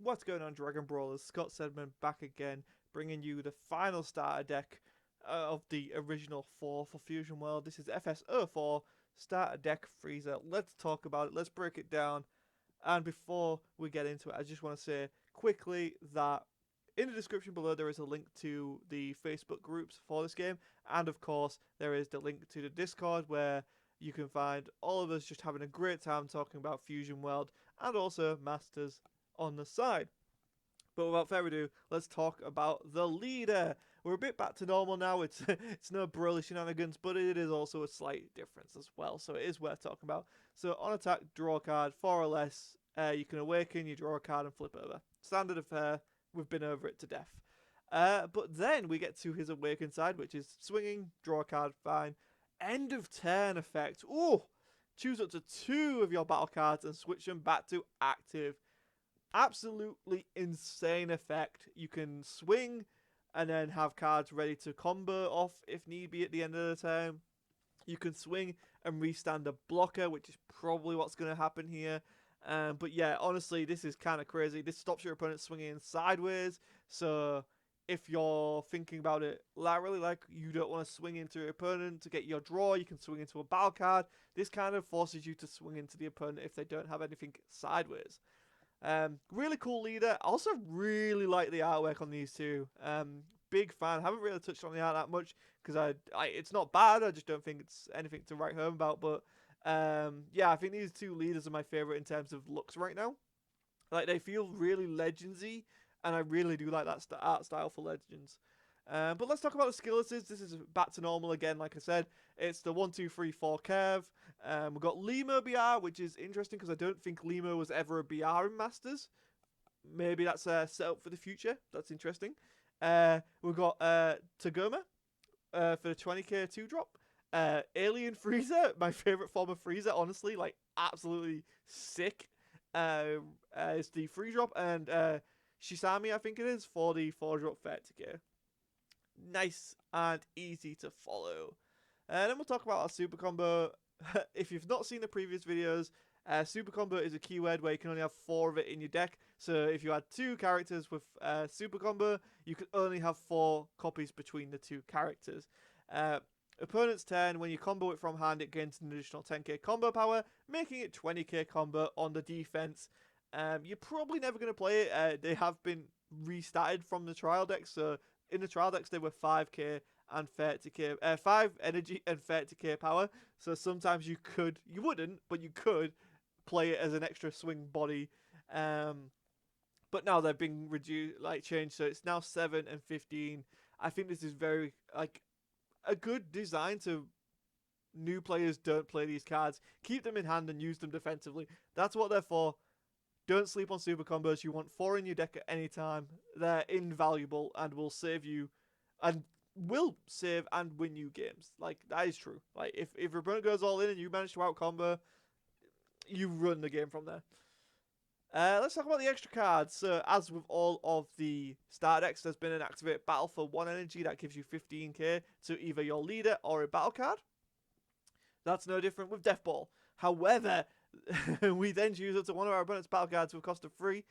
What's going on, Dragon Brawlers? Scott Sedman back again, bringing you the final starter deck of the original 4 for Fusion World. This is FS04 starter deck Frieza. Let's talk about it. Let's break it down. And before we get into it, I just want to say quickly that in the description below there is a link to the Facebook groups for this game, and of course there is the link to the Discord where you can find all of us just having a great time talking about Fusion World and also Masters on the side. But without further ado, let's talk about the leader. We're a bit back to normal now. It's no Broly shenanigans, but it is also a slight difference as well. So it is worth talking about. So on attack, draw a card, 4 or less. You can awaken, you draw a card and flip over. Standard affair. We've been over it to death. But then we get to his awakened side, which is swinging, draw a card, fine. End of turn effect. Ooh! Choose up to 2 of your battle cards and switch them back to active. Absolutely insane effect. You can swing and then have cards ready to combo off if need be at the end of the turn. You can swing and restand a blocker, which is probably what's going to happen here. But yeah, honestly, this is kind of crazy. This stops your opponent swinging sideways. So if you're thinking about it laterally, like you don't want to swing into your opponent to get your draw, you can swing into a battle card. This kind of forces you to swing into the opponent if they don't have anything sideways. Really cool leader. Also really like the artwork on these two. Big fan. Haven't really touched on the art that much because it's not bad. I just don't think it's anything to write home about. But yeah, I think these two leaders are my favorite in terms of looks right now. Like they feel really legendsy, and I really do like that art style for Legends. But let's talk about the Skillets. This is back to normal again, like I said. It's the 1, 2, 3, 4 curve. We've got Limo BR, which is interesting because I don't think Limo was ever a BR in Masters. Maybe that's a setup for the future. That's interesting. We've got Tagoma for the 20k 2-drop. Alien Frieza, my favourite form of Frieza, honestly. Like, absolutely sick. Is the 3-drop. And Shisami, I think it is, for the 4-drop 30k. Nice and easy to follow. And then we'll talk about our super combo. If you've not seen the previous videos, super combo is a keyword where you can only have 4 of it in your deck. So if you had 2 characters with super combo, you could only have 4 copies between the 2 characters. Opponent's turn, when you combo it from hand, it gains an additional 10k combo power, making it 20k combo on the defense. You're probably never going to play it. They have been restarted from the trial deck, so in the trial decks, they were 5k and 30k, 5 energy and 30k power. So sometimes you wouldn't, but you could play it as an extra swing body. But now they're being reduced, like changed, so it's now 7 and 15. I think this is very like a good design to new players. Don't play these cards. Keep them in hand and use them defensively. That's what they're for. Don't sleep on super combos. You want 4 in your deck at any time. They're invaluable and will save you, and will save and win you games. Like, that is true. Like, if your opponent goes all in and you manage to out combo, you run the game from there. Let's talk about the extra cards. So, as with all of the star decks, there's been an activate battle for 1 energy that gives you 15k to either your leader or a battle card. That's no different with Death Ball. However, we then choose up to one of our opponent's battle cards with a cost of 3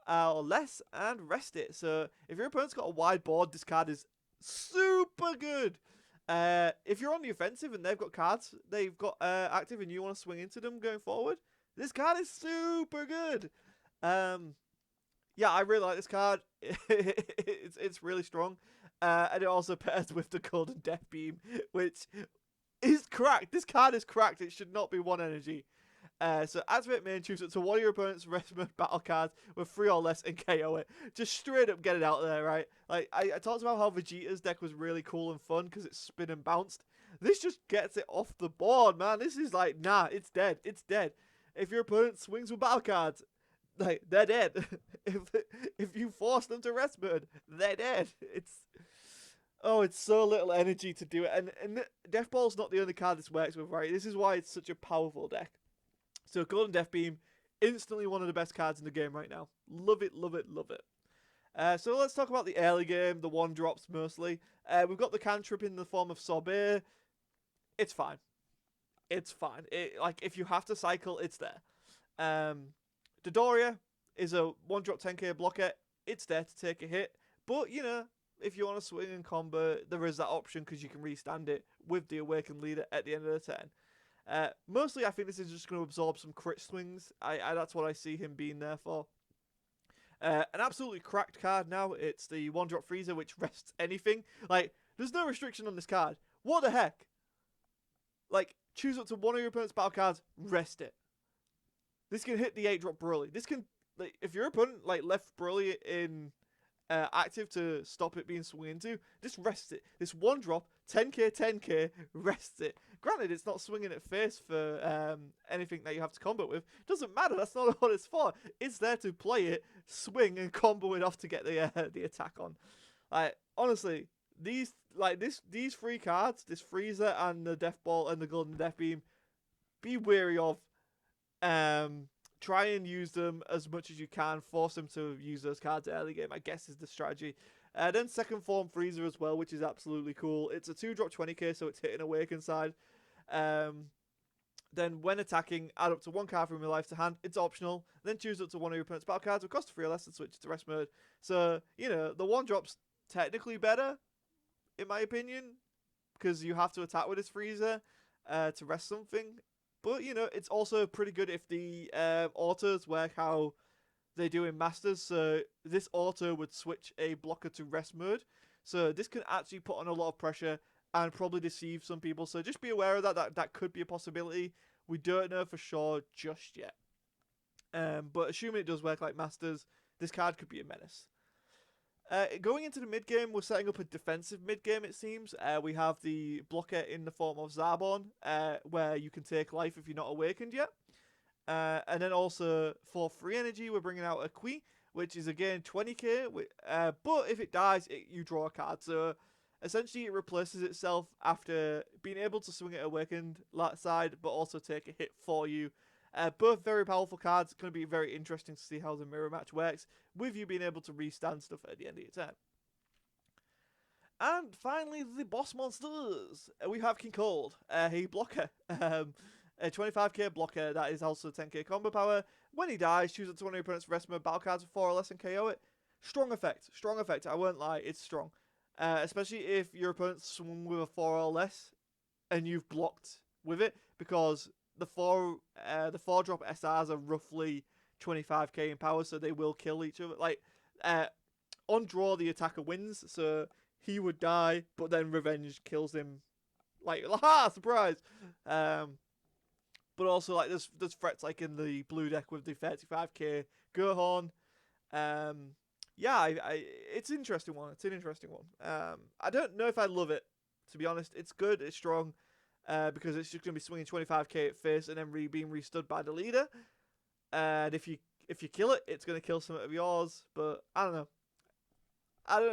or less and rest it. So if your opponent's got a wide board, this card is super good. If you're on the offensive and they've got cards they've got active and you want to swing into them going forward, this card is super good. Yeah, I really like this card. It's really strong. And it also pairs with the Golden Death Beam, which is cracked. This card is cracked. It should not be 1 energy. So activate main, choose it to one of your opponent's rest mode battle cards with 3 or less and KO it. Just straight up get it out there, right? Like I talked about how Vegeta's deck was really cool and fun because it's spin and bounced. This just gets it off the board, man. This is like, nah, it's dead. It's dead. If your opponent swings with battle cards, like, they're dead. if you force them to rest mode, they're dead. It's so little energy to do it. And Death Ball's not the only card this works with, right? This is why it's such a powerful deck. So Golden Death Beam, instantly one of the best cards in the game right now. Love it, love it, love it. So let's talk about the early game, the 1-drops mostly. We've got the cantrip in the form of Sorbet. It's fine. It's fine. Like, if you have to cycle, it's there. Dodoria is a 1-drop 10k blocker. It's there to take a hit. But, you know, if you want to swing and combo, there is that option because you can restand it with the Awakened Leader at the end of the turn. Mostly, I think this is just going to absorb some crit swings. That's what I see him being there for. An absolutely cracked card now. It's the 1-drop Frieza, which rests anything. Like, there's no restriction on this card. What the heck? Like, choose up to one of your opponent's battle cards, rest it. This can hit the 8-drop Broly. This can, like, if your opponent like left Broly in active to stop it being swung into, just rest it. This 1-drop 10k rests it. Granted, it's not swinging at face for anything that you have to combo with. Doesn't matter. That's not what it's for. It's there to play it, swing, and combo it off to get the attack on. Like, honestly, these three cards, this Frieza and the Death Ball and the Golden Death Beam, be wary of. Try and use them as much as you can. Force them to use those cards early game, I guess, is the strategy. Then second form Frieza as well, which is absolutely cool. It's a 2-drop 20k, so it's hitting Awakened side. Then when attacking, add up to 1 card from your life to hand. It's optional. Then choose up to one of your opponent's battle cards. Will cost 3 or less and switch to rest mode. So, you know, the 1-drop's technically better, in my opinion, because you have to attack with this Frieza to rest something. But, you know, it's also pretty good if the autos work how they do in Masters. So this auto would switch a blocker to rest mode. So this can actually put on a lot of pressure and probably deceive some people. So just be aware of that. That could be a possibility. We don't know for sure just yet. But assuming it does work like Masters, this card could be a menace. Going into the mid-game, we're setting up a defensive mid-game, it seems. We have the blocker in the form of Zarbon, where you can take life if you're not awakened yet. And then also, for free energy, we're bringing out a Kui, which is, again, 20k. But if it dies, you draw a card. So, essentially, it replaces itself after being able to swing it awakened side, but also take a hit for you. Both very powerful cards. It's going to be very interesting to see how the mirror match works, with you being able to restand stuff at the end of your turn. And finally, the boss monsters. We have King Cold, a blocker. A 25k blocker that is also 10k combo power. When he dies, choose it to one of your opponent's rest mode battle cards with 4 or less and KO it. Strong effect. Strong effect. I won't lie, it's strong. Especially if your opponent swung with a 4 or less and you've blocked with it, because the 4-drop SRs are roughly 25k in power, so they will kill each other. Like, on draw, the attacker wins, so he would die, but then Revenge kills him. Like, ha! Surprise! But also, like, there's threats like in the blue deck with the 35k Gohan. Yeah, it's an interesting one. It's an interesting one. I don't know if I love it, to be honest. It's good, it's strong. Because it's just going to be swinging 25k at face and then being restood by the leader. And if you kill it, it's going to kill some of yours. But I don't know.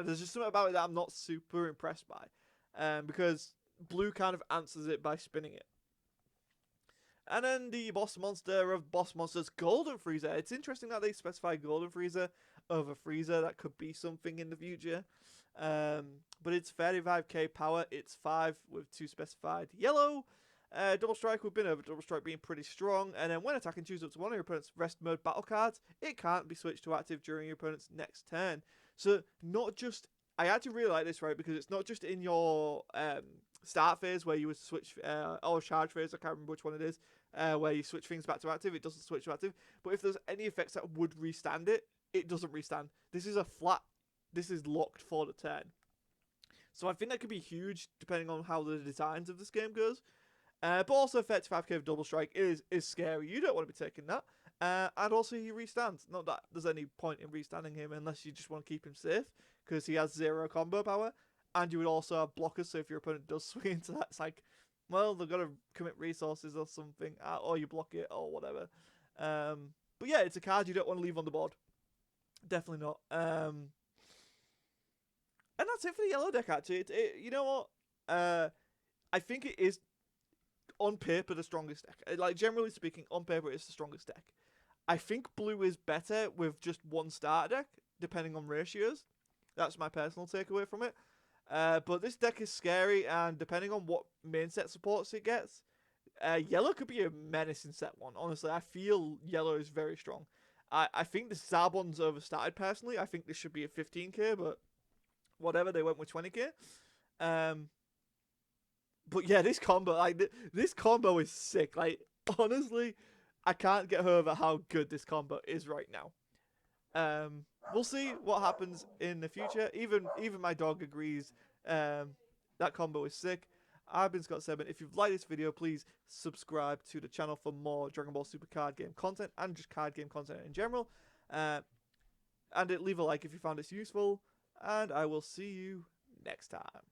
There's just something about it that I'm not super impressed by. Because blue kind of answers it by spinning it. And then the boss monster of boss monsters, Golden Frieza. It's interesting that they specify Golden Frieza over Frieza. That could be something in the future. But it's 35k power. It's 5 with 2 specified yellow. Double strike with bin over double strike being pretty strong. And then when attacking, choose up to one of your opponent's rest mode battle cards. It can't be switched to active during your opponent's next turn. So not just, I actually really like this, right? Because it's not just in your start phase where you would switch, or charge phase, I can't remember which one it is, where you switch things back to active. It doesn't switch to active. But if there's any effects that would restand it, it doesn't restand. This is a flat, this is locked for the turn. So I think that could be huge depending on how the designs of this game goes. But also 35k of double strike is scary. You don't want to be taking that. And also he restands. Not that there's any point in restanding him unless you just want to keep him safe, because he has 0 combo power. And you would also have blockers, so if your opponent does swing into that, it's like, well, they've got to commit resources or something, or you block it or whatever. But yeah, it's a card you don't want to leave on the board. Definitely not. And that's it for the yellow deck, actually. You know what? I think it is, on paper, the strongest deck. Like, generally speaking, on paper, it's the strongest deck. I think blue is better with just one starter deck, depending on ratios. That's my personal takeaway from it. But this deck is scary, and depending on what main set supports it gets, yellow could be a menace in set 1. Honestly, I feel yellow is very strong. I think the Zarbon's overstarted personally. I think this should be a 15k, but whatever, they went with 20k. But yeah, this combo, like this combo is sick. Like honestly, I can't get over how good this combo is right now. We'll see what happens in the future. Even my dog agrees. That combo is sick. I've been Scott7. If you've liked this video, please subscribe to the channel for more Dragon Ball Super card game content and just card game content in general. And leave a like if you found this useful. And I will see you next time.